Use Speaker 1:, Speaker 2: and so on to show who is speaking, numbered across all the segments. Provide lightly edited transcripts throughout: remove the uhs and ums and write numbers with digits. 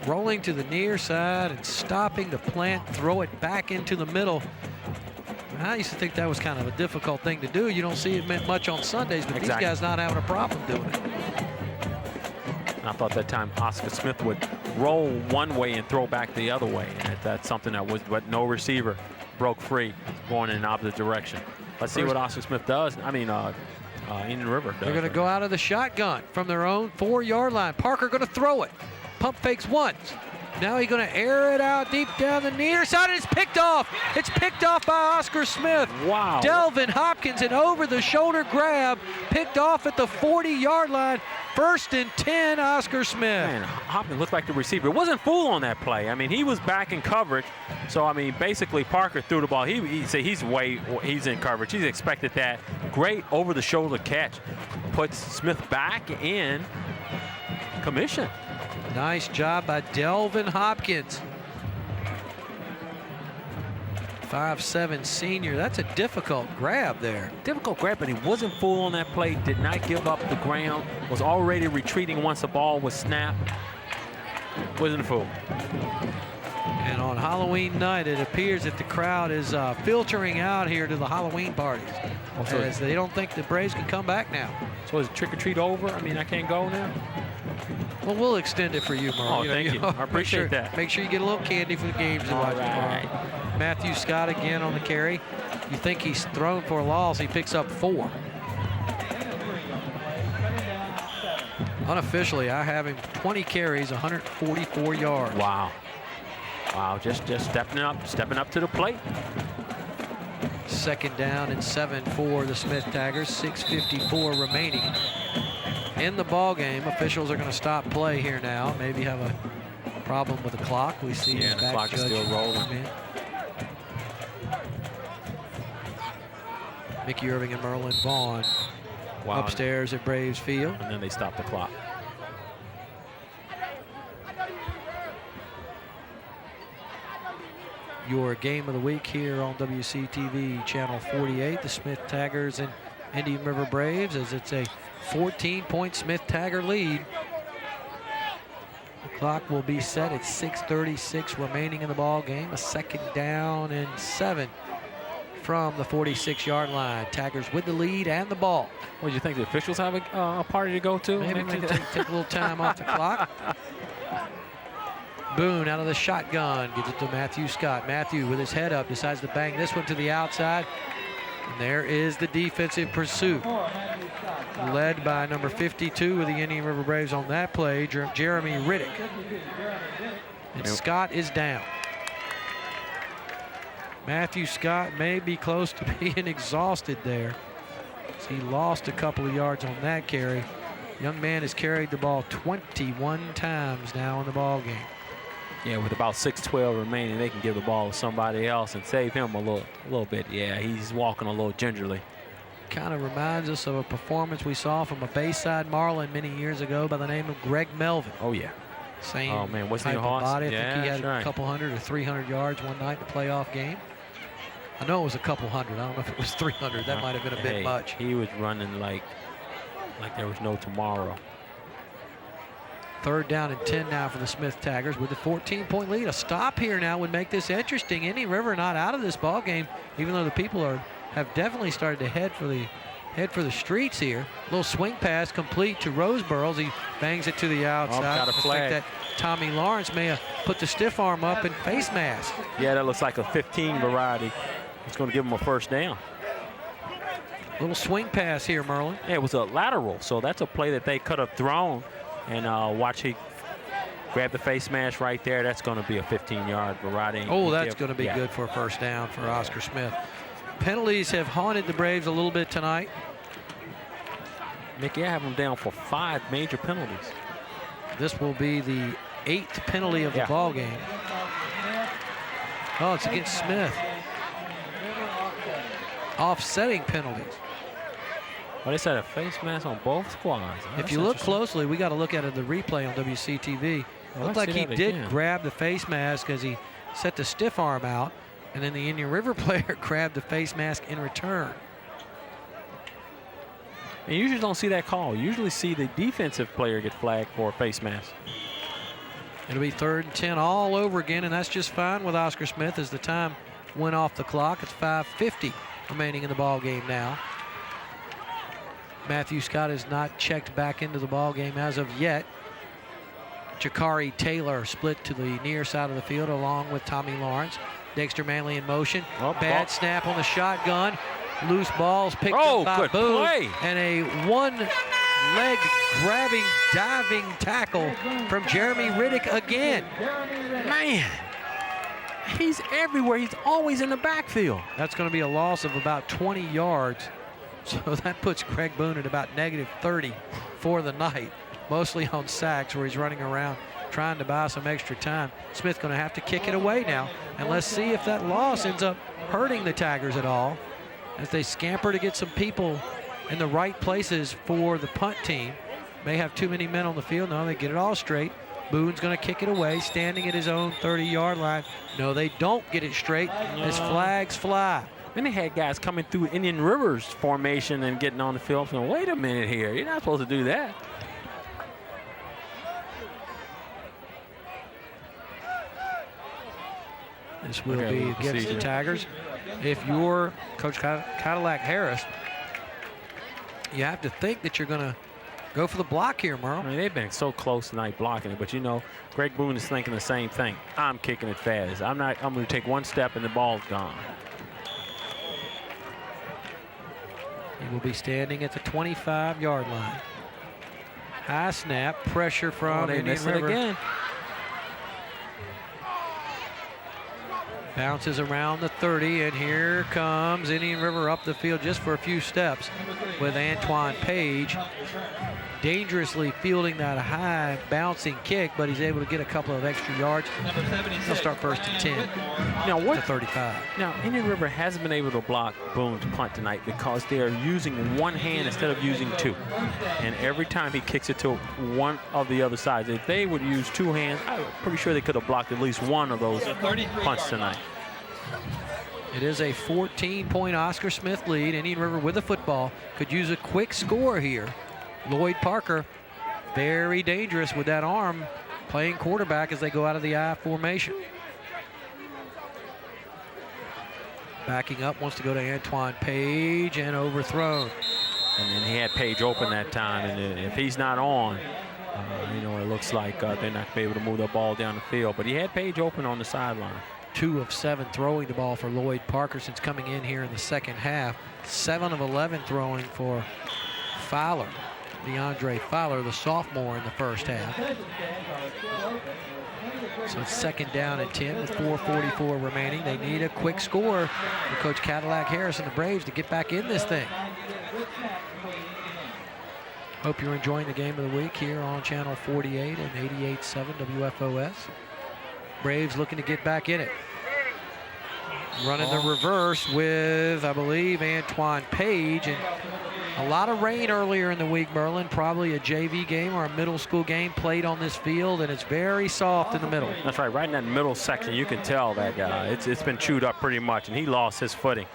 Speaker 1: rolling to the near side and stopping the plant, throw it back into the middle. I used to think that was kind of a difficult thing to do. You don't see it much on Sundays, but these guys not having a problem doing it.
Speaker 2: I thought that time Oscar Smith would roll one way and throw back the other way. And that's something that was, but no receiver broke free, going in the opposite direction. Let's see what Oscar Smith does. I mean, Indian River does.
Speaker 1: They're going to go out of the shotgun from their own 4-yard line. Parker going to throw it. Pump fakes once. Now he's going to air it out deep down the near side, and it's picked off. It's picked off by Oscar Smith.
Speaker 2: Wow.
Speaker 1: Delvin Hopkins, an over-the-shoulder grab, picked off at the 40-yard line. 1st and 10, Oscar Smith.
Speaker 2: Man, Hopkins looked like the receiver. It wasn't fool on that play. I mean, he was back in coverage. So, I mean, basically Parker threw the ball. He's in coverage. He's expected that. Great over-the-shoulder catch. Puts Smith back in commission.
Speaker 1: Nice job by Delvin Hopkins. 5'7" senior. That's a difficult grab there.
Speaker 2: Difficult grab, but he wasn't full on that play. Did not give up the ground. Was already retreating once the ball was snapped. Wasn't a fool.
Speaker 1: And on Halloween night, it appears that the crowd is filtering out here to the Halloween parties. Also, as they don't think the Braves can come back now.
Speaker 2: So is trick or treat over? I mean, I can't go now?
Speaker 1: Well, we'll extend it for you, Merle.
Speaker 2: Oh, thank you. I appreciate that.
Speaker 1: Make sure you get a little candy for the games to watch tomorrow. Matthew Scott again on the carry. You think he's thrown for a loss, he picks up 4. Unofficially, I have him 20 carries, 144 yards.
Speaker 2: Wow. Wow, just stepping up to the plate.
Speaker 1: 2nd down and 7 for the Smith Tigers. 6:54 remaining in the ball game. Officials are going to stop play here now. Maybe have a problem with the clock. We see
Speaker 2: the clock is still rolling.
Speaker 1: Mickey Irving and Merlin Vaughn upstairs at Braves Field.
Speaker 2: And then they stop the clock.
Speaker 1: Your game of the week here on WCTV Channel 48, the Smith Tigers and Indian River Braves, as it's a 14-point Smith Tiger lead. The clock will be set at 6:36 remaining in the ball game. A 2nd down and 7 from the 46-yard line. Tigers with the lead and the ball.
Speaker 2: What do you think? The officials have a party to go to?
Speaker 1: Maybe take a little time off the clock. Boone out of the shotgun, gives it to Matthew Scott. Matthew with his head up decides to bang this one to the outside. And there is the defensive pursuit. Led by number 52 with the Indian River Braves on that play, Jeremy Riddick. And Scott is down. Matthew Scott may be close to being exhausted there. He lost a couple of yards on that carry. Young man has carried the ball 21 times now in the ball game.
Speaker 2: Yeah, with about 6:12 remaining, they can give the ball to somebody else and save him a little bit. Yeah, he's walking a little gingerly.
Speaker 1: Kind of reminds us of a performance we saw from a Bayside Marlin many years ago by the name of Greg Melvin.
Speaker 2: Oh, yeah.
Speaker 1: Same
Speaker 2: wasn't
Speaker 1: type of body. I think he had a couple hundred or 300 yards one night in a playoff game. I know it was a couple hundred. I don't know if it was 300. That might have been a bit much.
Speaker 2: He was running like there was no tomorrow.
Speaker 1: 3rd down and 10 now for the Smith Tigers with the 14-point lead. A stop here now would make this interesting. Indian River not out of this ball game, even though the people have definitely started to head for the streets here. Little swing pass complete to Roseboro. He bangs it to the outside.
Speaker 2: Got a flag.
Speaker 1: I think that Tommy Lawrence may have put the stiff arm up and face mask.
Speaker 2: Yeah, that looks like a 15 variety. It's going to give him a 1st down.
Speaker 1: Little swing pass here, Merlin.
Speaker 2: Yeah, it was a lateral, so that's a play that they could have thrown. And watch, he grabbed the face mask right there. That's going to be a 15-yard variety.
Speaker 1: Oh, that's going to be good for a 1st down for Oscar Smith. Penalties have haunted the Braves a little bit tonight.
Speaker 2: Mickey, I have them down for 5 major penalties.
Speaker 1: This will be the 8th penalty of the ball game. Oh, it's against Smith. Offsetting penalties.
Speaker 2: Well, they said a face mask on both squads.
Speaker 1: If you look closely, we got to look at the replay on WCTV. Looked like he did grab the face mask as he set the stiff arm out, and then the Indian River player grabbed the face mask in return.
Speaker 2: And you usually don't see that call. You usually see the defensive player get flagged for a face mask.
Speaker 1: It'll be 3rd and 10 all over again, and that's just fine with Oscar Smith as the time went off the clock. It's 5:50 remaining in the ball game now. Matthew Scott has not checked back into the ball game as of yet. Jakari Taylor split to the near side of the field along with Tommy Lawrence. Dexter Manley in motion. Bad snap on the shotgun. Loose balls picked up by Boone.
Speaker 2: Play.
Speaker 1: And a one-leg grabbing, diving tackle from Jeremy Riddick again.
Speaker 2: Man, he's everywhere. He's always in the backfield.
Speaker 1: That's going to be a loss of about 20 yards. So that puts Greg Boone at about -30 for the night, mostly on sacks where he's running around trying to buy some extra time. Smith going to have to kick it away now. And let's see if that loss ends up hurting the Tigers at all as they scamper to get some people in the right places for the punt team. May have too many men on the field. No, they get it all straight. Boone's going to kick it away, standing at his own 30-yard line. No, they don't get it straight as flags fly.
Speaker 2: Then they had guys coming through Indian River's formation and getting on the field saying, wait a minute here, you're not supposed to do that.
Speaker 1: This will be against the Tigers. If you're Coach Cadillac Harris, you have to think that you're going to go for the block here, Merle.
Speaker 2: I mean, they've been so close tonight blocking it, but you know, Greg Boone is thinking the same thing. I'm kicking it fast. I'm going to take one step and the ball's gone.
Speaker 1: He will be standing at the 25-yard line. High snap, pressure from Indian River. Again. Bounces around the 30, and here comes Indian River up the field just for a few steps with Antoine Page. Dangerously fielding that high bouncing kick, but he's able to get a couple of extra yards. He'll start 1st and 10
Speaker 2: now,
Speaker 1: to 35.
Speaker 2: Now, Indian River hasn't been able to block Boone's punt tonight because they are using one hand instead of using two. And every time he kicks it to one of the other sides, if they would use two hands, I'm pretty sure they could have blocked at least one of those punts tonight.
Speaker 1: It is a 14-point Oscar Smith lead. Indian River with the football could use a quick score here. Lloyd Parker, very dangerous with that arm, playing quarterback as they go out of the I formation. Backing up, wants to go to Antoine Page, and overthrown.
Speaker 2: And then he had Page open that time, and if he's not on, you know, it looks like they're not going to be able to move the ball down the field. But he had Page open on the sideline.
Speaker 1: 2 of 7 throwing the ball for Lloyd Parker since coming in here in the second half. 7 of 11 throwing for Fowler. DeAndre Fowler, the sophomore, in the first half. So it's 2nd down and 10 with 4:44 remaining. They need a quick score for Coach Cadillac Harris and the Braves to get back in this thing. Hope you're enjoying the game of the week here on Channel 48 and 88.7 WFOS. Braves looking to get back in it. Running the reverse with, I believe, Antoine Page. And a lot of rain earlier in the week, Merlin. Probably a JV game or a middle school game played on this field, and it's very soft in the middle.
Speaker 2: That's right. Right in that middle section, you can tell that it's been chewed up pretty much, and he lost his footing.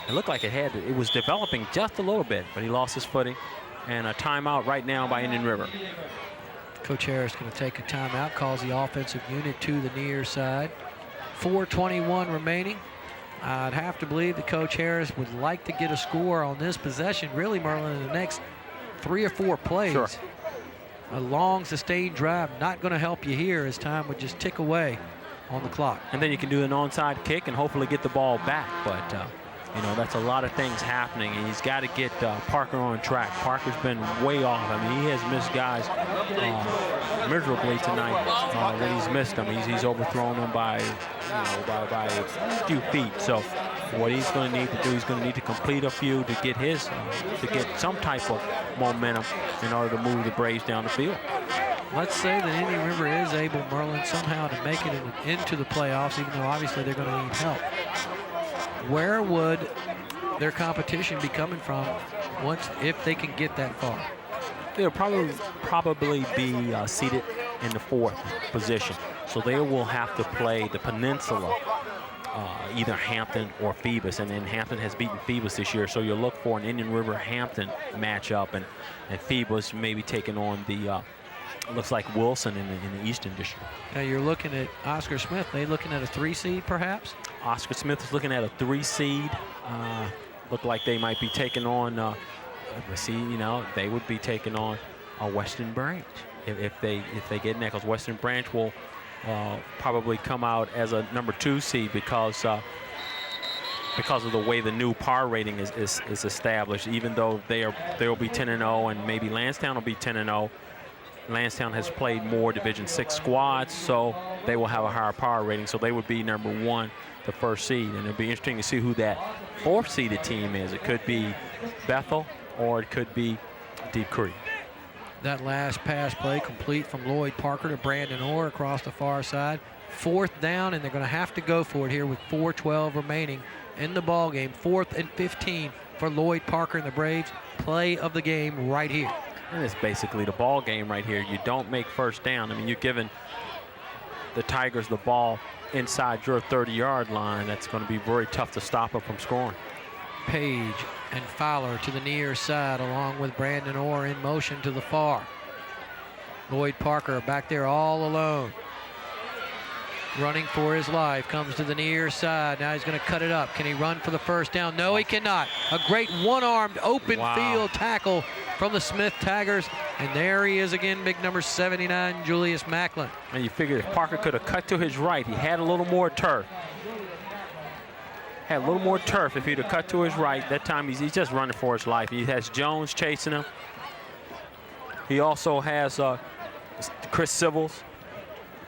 Speaker 2: It looked like it was developing just a little bit, but he lost his footing. And a timeout right now by Indian River.
Speaker 1: Coach Harris going to take a timeout, calls the offensive unit to the near side. 4:21 remaining. I'd have to believe that Coach Harris would like to get a score on this possession, really, Merlin, in the next 3 or 4 plays.
Speaker 2: Sure.
Speaker 1: A long, sustained drive not going to help you here as time would just tick away on the clock.
Speaker 2: And then you can do an onside kick and hopefully get the ball back. But, you know, that's a lot of things happening, and he's got to get Parker on track. Parker's been way off. I mean, he has missed guys miserably tonight when he's missed them. He's overthrown them by a few feet. So what he's going to need to do, he's going to need to complete a few to get to get some type of momentum in order to move the Braves down the field.
Speaker 1: Let's say that Indian River is able, Merlin, somehow to make it into the playoffs, even though obviously they're going to need help. Where would their competition be coming from if they can get that far?
Speaker 2: They'll probably be seated in the 4th position. So they will have to play the Peninsula, either Hampton or Phoebus. And then Hampton has beaten Phoebus this year. So you'll look for an Indian River-Hampton matchup, and Phoebus maybe taking on the It looks like Wilson in the Eastern District.
Speaker 1: Now you're looking at Oscar Smith. They looking at a 3 seed, perhaps?
Speaker 2: Oscar Smith is looking at a 3 seed. Look like they might be taking on. Let's see, they would be taking on a Western Branch if they get in there, because Western Branch will probably come out as a number 2 seed because of the way the new par rating is established. Even though they'll be 10-0, and maybe Lansdowne will be 10-0. Lansdowne has played more Division VI squads, so they will have a higher power rating. So they would be number 1, the 1st seed, and it'll be interesting to see who that 4th seeded team is. It could be Bethel, or it could be Deep Creek.
Speaker 1: That last pass play complete from Lloyd Parker to Brandon Orr across the far side. 4th down, and they're going to have to go for it here with 4:12 remaining in the ball game. 4th and 15 for Lloyd Parker and the Braves. Play of the game right here.
Speaker 2: And it's basically the ball game right here. You don't make first down. I mean, you're giving the Tigers the ball inside your 30-yard line. That's going to be very tough to stop them from scoring.
Speaker 1: Page and Fowler to the near side, along with Brandon Orr in motion to the far. Lloyd Parker back there all alone, running for his life, comes to the near side. Now he's going to cut it up. Can he run for the first down? No, he cannot. A great one-armed open field tackle from the Smith Tigers. And there he is again, big number 79, Julius Macklin.
Speaker 2: And you figure if Parker could have cut to his right, he had a little more turf. Had a little more turf if he'd have cut to his right. That time he's just running for his life. He has Jones chasing him. He also has Chris Sivils.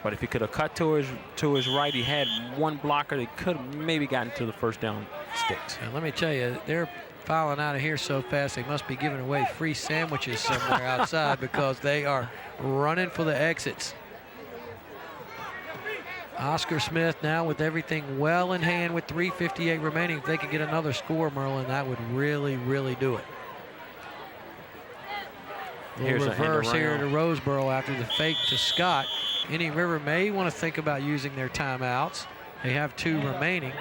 Speaker 2: But if he could have cut to his right, he had one blocker that could have maybe gotten to the first down sticks.
Speaker 1: And let me tell you, they're filing out of here so fast they must be giving away free sandwiches somewhere outside, because they are running for the exits. Oscar Smith now with everything well in hand with 3:58 remaining. If they could get another score, Merlin, that would really, really do it.
Speaker 2: Here's
Speaker 1: reverse here to Roseboro after the fake to Scott. Indian River may want to think about using their timeouts. They have 2 remaining.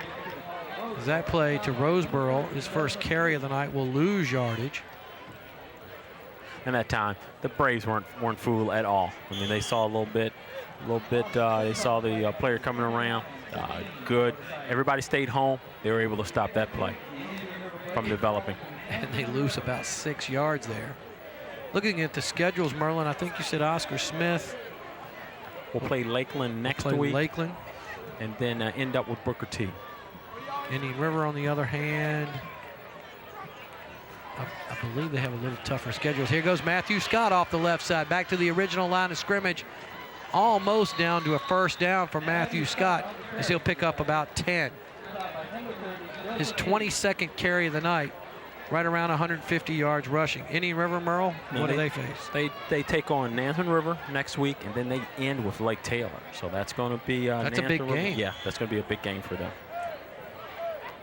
Speaker 1: As that play to Roseboro, his first carry of the night, will lose yardage.
Speaker 2: And that time, the Braves weren't fooled at all. I mean, they saw a little bit. They saw the player coming around. Good. Everybody stayed home. They were able to stop that play from developing.
Speaker 1: And they lose about 6 yards there. Looking at the schedules, Merlin, I think you said Oscar Smith
Speaker 2: will play Lakeland next week.
Speaker 1: Lakeland.
Speaker 2: And then end up with Booker T.
Speaker 1: Indian River, on the other hand, I believe they have a little tougher schedules. Here goes Matthew Scott off the left side, back to the original line of scrimmage. Almost down to a first down for Matthew Scott, as he'll pick up about 10. His 22nd carry of the night, right around 150 yards rushing. Indian River, Merle, what do they face?
Speaker 2: They take on Nansemond River next week, and then they end with Lake Taylor. So that's going to be
Speaker 1: that's a big game.
Speaker 2: Yeah, that's going to be a big game for them.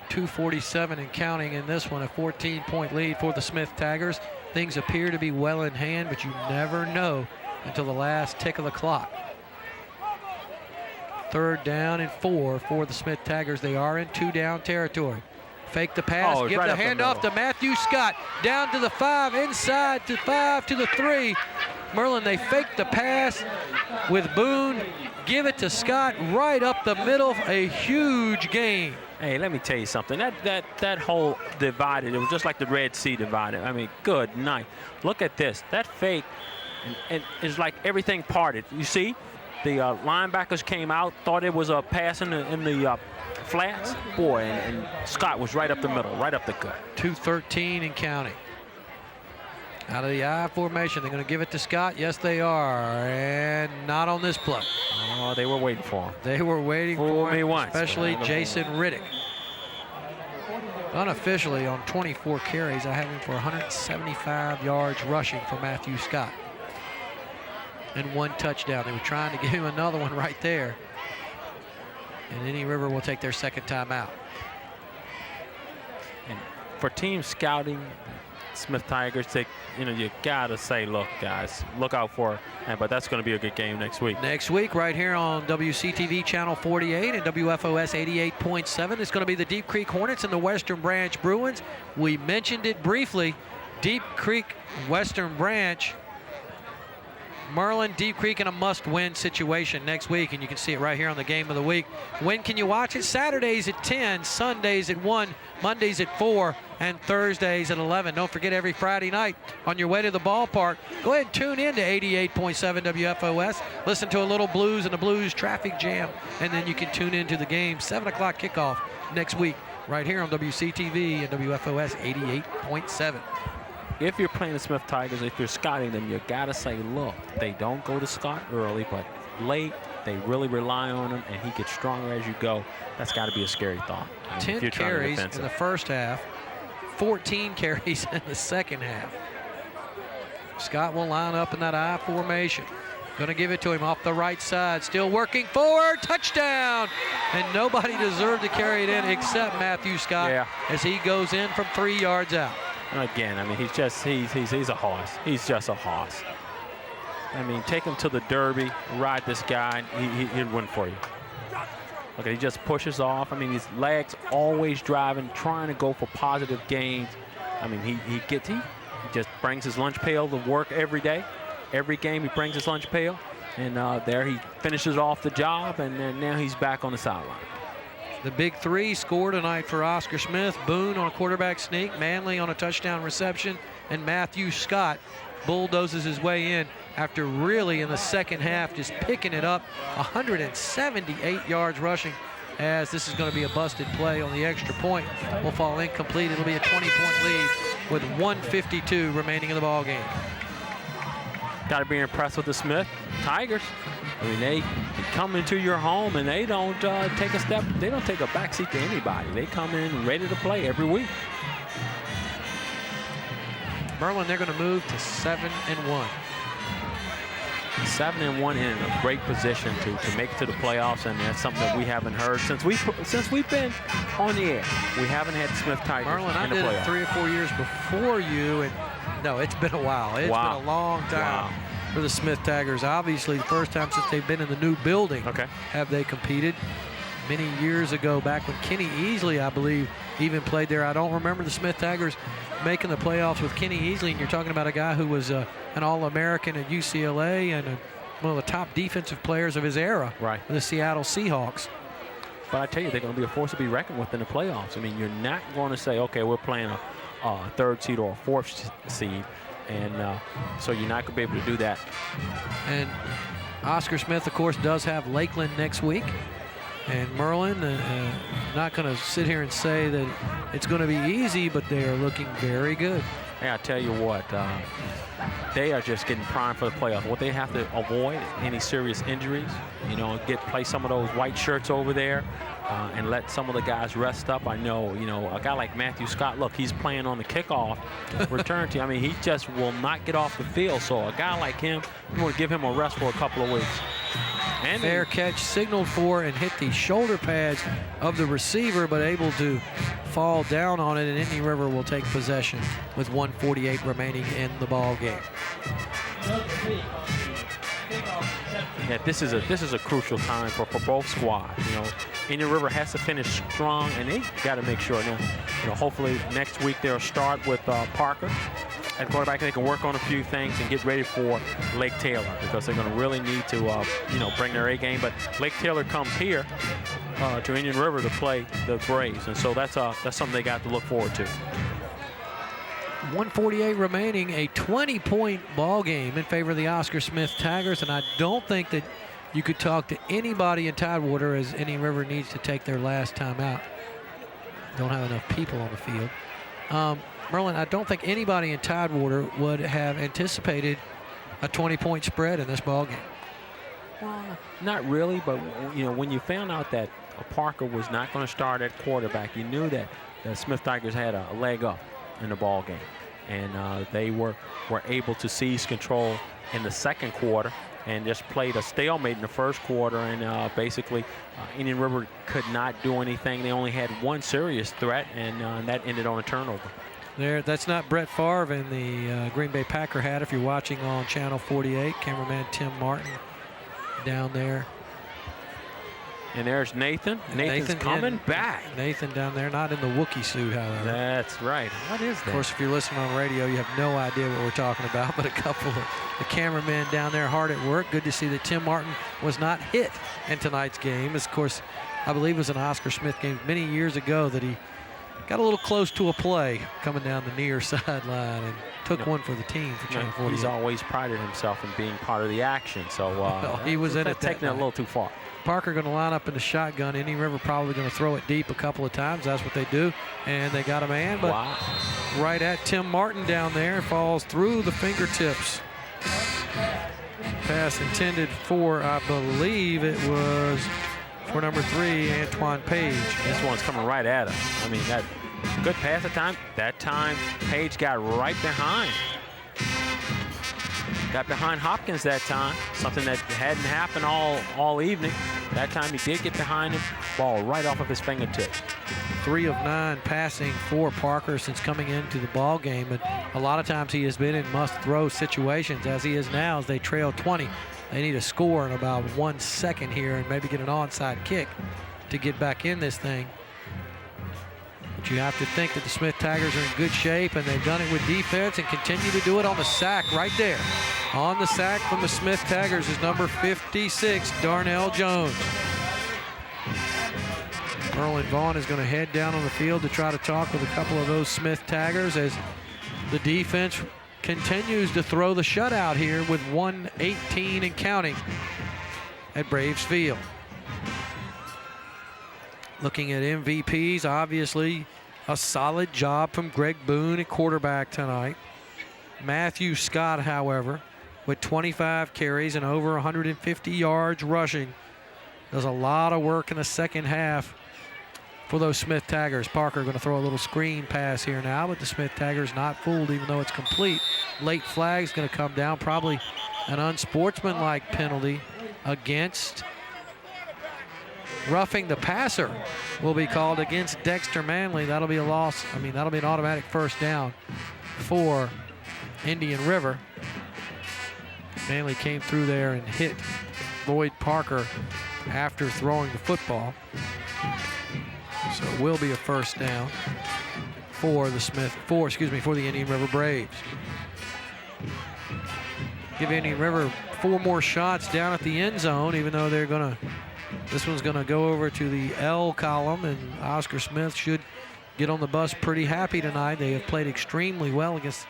Speaker 1: 2:47 and counting in this one, a 14-point lead for the Smith Tigers. Things appear to be well in hand, but you never know until the last tick of the clock. 3rd down and 4 for the Smith Tigers. They are in 2-down territory. Fake the pass, give the handoff to Matthew Scott, down to the 5, inside to 5 to the 3. Merlin, they fake the pass with Boone, give it to Scott right up the middle, a huge gain.
Speaker 2: Hey, let me tell you something. That hole divided. It was just like the Red Sea divided. I mean, good night. Look at this. That fake, and it's like everything parted. You see, the linebackers came out, thought it was a pass in the flats. Boy, and Scott was right up the middle, right up the gut.
Speaker 1: 2:13 and counting. Out of the I formation, they're going to give it to Scott. Yes, they are, and not on this play.
Speaker 2: Oh, they were waiting for him.
Speaker 1: They were waiting for him,
Speaker 2: once,
Speaker 1: especially Jason Riddick. Unofficially, on 24 carries, I have him for 175 yards rushing for Matthew Scott. And 1 touchdown. They were trying to give him another one right there. And Indian River will take their 2nd timeout.
Speaker 2: And for team scouting, Smith Tigers, you gotta say, look, guys, look out for it. But that's going to be a good game next week.
Speaker 1: Next week, right here on WCTV Channel 48 and WFOS 88.7, it's going to be the Deep Creek Hornets and the Western Branch Bruins. We mentioned it briefly. Deep Creek Western Branch Merlin, Deep Creek in a must-win situation next week, and you can see it right here on the Game of the Week. When can you watch it? Saturdays at 10, Sundays at 1, Mondays at 4, and Thursdays at 11. Don't forget, every Friday night on your way to the ballpark, go ahead and tune in to 88.7 WFOS. Listen to a little blues and the blues traffic jam, and then you can tune into the game. 7 o'clock kickoff next week right here on WCTV and WFOS 88.7.
Speaker 2: If you're playing the Smith Tigers, if you're scouting them, you got to say, look, they don't go to Scott early, but late, they really rely on him, and he gets stronger as you go. That's got to be a scary thought.
Speaker 1: 10 carries in the first half, 14 carries in the second half. Scott will line up in that I formation. Going to give it to him off the right side. Still working forward. Touchdown! And nobody deserved to carry it in except Matthew Scott as he goes in from 3 yards out.
Speaker 2: And again, I mean, he's a horse. He's just a horse. I mean, take him to the Derby, ride this guy, and he'll win for you. Okay, he just pushes off. I mean, his legs always driving, trying to go for positive gains. I mean, he just brings his lunch pail to work every day. Every game he brings his lunch pail, and there he finishes off the job, and then now he's back on the sideline.
Speaker 1: The big three score tonight for Oscar Smith. Boone on a quarterback sneak, Manley on a touchdown reception, and Matthew Scott bulldozes his way in after really in the second half just picking it up. 178 yards rushing, as this is going to be a busted play on the extra point. Will fall incomplete. It'll be a 20-point lead with 1:52 remaining in the ball game.
Speaker 2: Got to be impressed with the Smith Tigers. I mean, they come into your home and they don't take a step. They don't take a backseat to anybody. They come in ready to play every week.
Speaker 1: Merlin, they're going to move to 7-1.
Speaker 2: 7-1 in a great position to make it to the playoffs, and that's something that we haven't heard since we've been on the air. We haven't had the Smith Tigers
Speaker 1: Merlin,
Speaker 2: in the playoffs.
Speaker 1: I did it 3 or 4 years before you, and no, it's been a while. It's been a long time for the Smith Tigers. Obviously, the first time since they've been in the new building have they competed. Many years ago, back when Kenny Easley, I believe, even played there. I don't remember the Smith Tigers making the playoffs with Kenny Easley, and you're talking about a guy who was an All-American at UCLA and one of the top defensive players of his era with the Seattle Seahawks.
Speaker 2: But I tell you, they're going to be a force to be reckoned with in the playoffs. I mean, you're not going to say, okay, we're playing a third seed or a fourth seed, and so you're not going to be able to do that.
Speaker 1: And Oscar Smith, of course, does have Lakeland next week. And Merlin, not going to sit here and say that it's going to be easy, but they are looking very good.
Speaker 2: Hey, I tell you what, they are just getting primed for the playoffs. What they have to avoid is any serious injuries. You know, play some of those white shirts over there and let some of the guys rest up. I know, a guy like Matthew Scott, look, he's playing on the kickoff return team. I mean, he just will not get off the field. So a guy like him, you want to give him a rest for a couple of weeks. And
Speaker 1: fair catch signaled for and hit the shoulder pads of the receiver, but able to fall down on it, and Indian River will take possession with 1:48 remaining in the ball game.
Speaker 2: Yeah, this is a crucial time for both squads. Indian River has to finish strong, and they got to make sure now. Hopefully next week they'll start with Parker at quarterback. They can work on a few things and get ready for Lake Taylor, because they're going to really need to bring their A game. But Lake Taylor comes here to Indian River to play the Braves, and so that's something they got to look forward to.
Speaker 1: 1:48 remaining, a 20-point ball game in favor of the Oscar Smith Tigers, and I don't think that you could talk to anybody in Tidewater as Indian River needs to take their last time out. Don't have enough people on the field. Merlin, I don't think anybody in Tidewater would have anticipated a 20-point spread in this ball game.
Speaker 2: Well, not really, but when you found out that Parker was not going to start at quarterback, you knew that the Smith Tigers had a leg up in the ball game, and they were able to seize control in the second quarter and just played a stalemate in the first quarter, and basically Indian River could not do anything. They only had one serious threat, and that ended on a turnover.
Speaker 1: That's not Brett Favre in the Green Bay Packer hat. If you're watching on Channel 48, cameraman Tim Martin down there.
Speaker 2: And there's Nathan. Nathan's coming back.
Speaker 1: Nathan down there, not in the Wookiee suit, however.
Speaker 2: That's right. What is that?
Speaker 1: Of course, if you're listening on radio, you have no idea what we're talking about, but a couple of the cameramen down there hard at work. Good to see that Tim Martin was not hit in tonight's game. Of course, I believe it was an Oscar Smith game many years ago that he got a little close to a play coming down the near sideline and took one for the team for Channel 48.
Speaker 2: He's always prided himself in being part of the action, so
Speaker 1: well, he was in it
Speaker 2: taking it a little too far.
Speaker 1: Parker going to line up in the shotgun. Indian River probably going to throw it deep a couple of times. That's what they do. And they got a man, but right at Tim Martin down there, falls through the fingertips. Pass intended for, I believe it was for number 3, Antoine Page.
Speaker 2: This one's coming right at him. I mean, that good pass at time. That time, Page got right behind. Got behind Hopkins that time, something that hadn't happened all evening. That time he did get behind him, ball right off of his fingertips.
Speaker 1: 3 of 9 passing for Parker since coming into the ball game, and a lot of times he has been in must-throw situations, as he is now, as they trail 20. They need a score in about 1 second here and maybe get an onside kick to get back in this thing. But you have to think that the Smith Tigers are in good shape, and they've done it with defense and continue to do it on the sack right there. On the sack from the Smith Tigers is number 56, Darnell Jones. Merlin Vaughn is going to head down on the field to try to talk with a couple of those Smith Tigers as the defense continues to throw the shutout here with 1:18 and counting at Braves Field. Looking at MVPs, obviously a solid job from Greg Boone at quarterback tonight. Matthew Scott, however, with 25 carries and over 150 yards rushing, does a lot of work in the second half for those Smith Tigers. Parker going to throw a little screen pass here now, but the Smith Tigers not fooled even though it's complete. Late flag's going to come down, probably an unsportsmanlike penalty against roughing the passer will be called against Dexter Manley. That'll be a loss. I mean, that'll be an automatic first down for Indian River. Manley came through there and hit Lloyd Parker after throwing the football. So it will be a first down for the for the Indian River Braves. Give Indian River 4 more shots down at the end zone, even though they're going to, this one's going to go over to the L column, and Oscar Smith should get on the bus pretty happy tonight. They have played extremely well against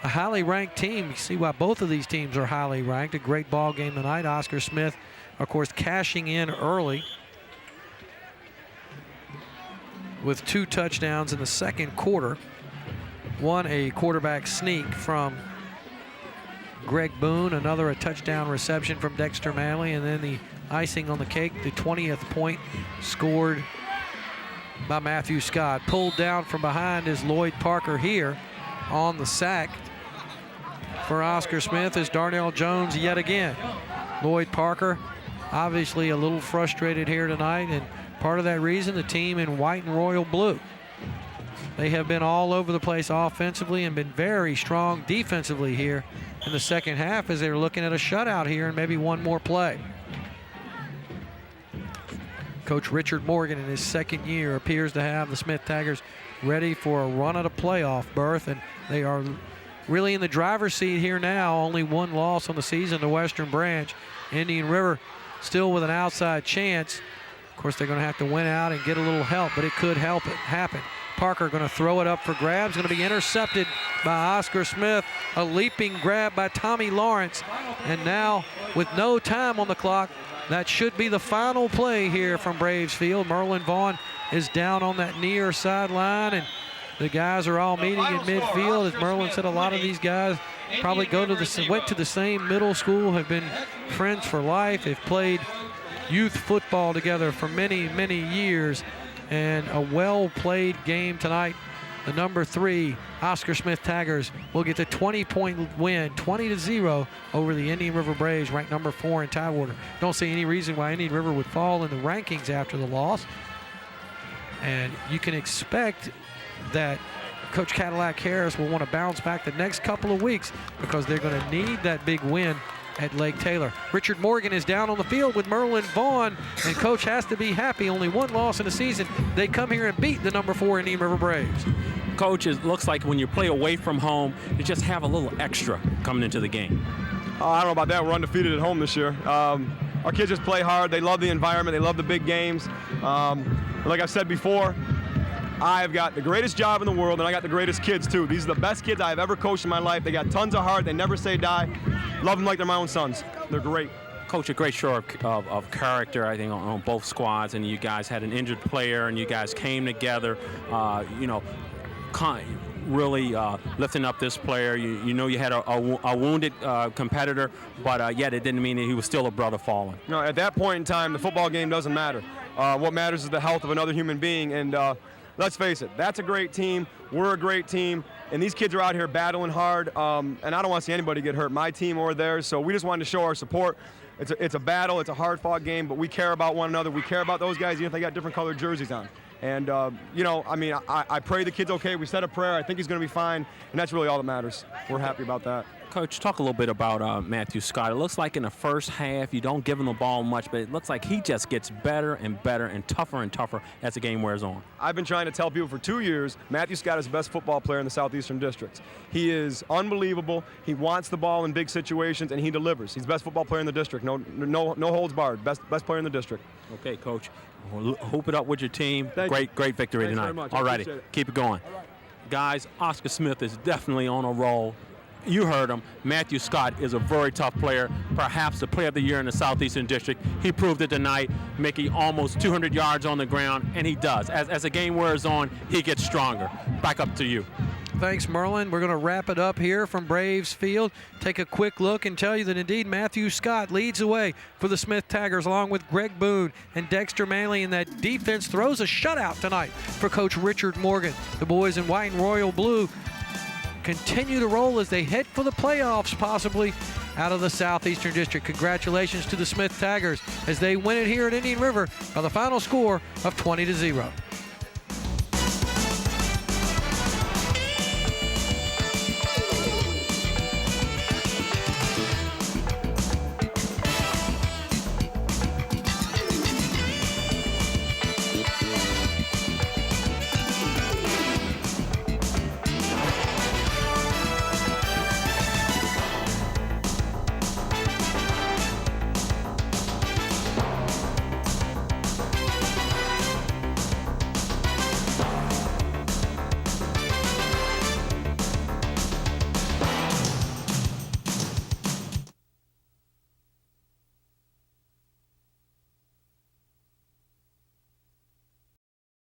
Speaker 1: a highly ranked team. You see why both of these teams are highly ranked. A great ball game tonight. Oscar Smith, of course, cashing in early with 2 touchdowns in the second quarter. One, a quarterback sneak from Greg Boone, another a touchdown reception from Dexter Manley, and then the icing on the cake, the 20th point scored by Matthew Scott. Pulled down from behind is Lloyd Parker here on the sack for Oscar Smith is Darnell Jones yet again. Lloyd Parker obviously a little frustrated here tonight, and part of that reason, the team in white and royal blue. They have been all over the place offensively and been very strong defensively here in the second half as they're looking at a shutout here and maybe one more play. Coach Richard Morgan in his second year appears to have the Smith Tigers ready for a run at a playoff berth, and they are really in the driver's seat here now. Only 1 loss on the season, the Western Branch. Indian River still with an outside chance. Of course, they're going to have to win out and get a little help, but it could happen. Parker going to throw it up for grabs, going to be intercepted by Oscar Smith. A leaping grab by Tommy Lawrence. And now, with no time on the clock, that should be the final play here from Braves Field. Merlin Vaughn is down on that near sideline, and the guys are all meeting in midfield. As Merlin said, a lot of these guys probably went to the same middle school, have been friends for life, have played youth football together for many, many years. And a well-played game tonight. The number 3 Oscar Smith Tigers will get the 20-point win, 20-0 over the Indian River Braves, ranked number 4 in Tidewater. Don't see any reason why Indian River would fall in the rankings after the loss. And you can expect that Coach Cadillac Harris will want to bounce back the next couple of weeks because they're going to need that big win at Lake Taylor. Richard Morgan is down on the field with Merlin Vaughn, and Coach has to be happy. Only one loss in the season. They come here and beat the number 4 Indian River Braves.
Speaker 2: Coach, it looks like when you play away from home, you just have a little extra coming into the game.
Speaker 3: I don't know about that. We're undefeated at home this year. Our kids just play hard. They love the environment. They love the big games. Like I've said before, I've got the greatest job in the world, and I got the greatest kids, too. These are the best kids I've ever coached in my life. They got tons of heart. They never say die. Love them like they're my own sons. They're great.
Speaker 2: Coach, a great show of character, I think, on both squads, and you guys had an injured player, and you guys came together, really lifting up this player. You know you had a wounded competitor, but yet it didn't mean that he was still a brother falling.
Speaker 3: No, at that point in time, the football game doesn't matter. What matters is the health of another human being, and let's face it, that's a great team. We're a great team, and these kids are out here battling hard, and I don't want to see anybody get hurt, my team or theirs, so we just wanted to show our support. It's a battle. It's a hard-fought game, but we care about one another. We care about those guys even if they got different colored jerseys on. And, I pray the kid's okay. We said a prayer. I think he's going to be fine, and that's really all that matters. We're happy about that.
Speaker 2: Coach, talk a little bit about Matthew Scott. It looks like in the first half you don't give him the ball much, but it looks like he just gets better and better and tougher as the game wears on.
Speaker 3: I've been trying to tell people for 2 years, Matthew Scott is the best football player in the Southeastern District. He is unbelievable. He wants the ball in big situations, and he delivers. He's the best football player in the district. No holds barred. Best player in the district.
Speaker 2: Okay, Coach. Hoop it up with your team.
Speaker 3: Thank you.
Speaker 2: Great victory
Speaker 3: Thanks
Speaker 2: tonight.
Speaker 3: very much.
Speaker 2: All righty, keep it going. Guys, Oscar Smith is definitely on a roll. You heard him. Matthew Scott is a very tough player, perhaps the player of the year in the Southeastern District. He proved it tonight, making almost 200 yards on the ground, and he does. As the game wears on, he gets stronger. Back up to you.
Speaker 1: Thanks, Merlin. We're going to wrap it up here from Braves Field. Take a quick look and tell you that indeed Matthew Scott leads the way for the Smith Tigers along with Greg Boone and Dexter Manley, and that defense throws a shutout tonight for Coach Richard Morgan. The boys in white and royal blue continue to roll as they head for the playoffs, possibly out of the Southeastern District. Congratulations to the Smith Tigers as they win it here at Indian River by the final score of 20-0.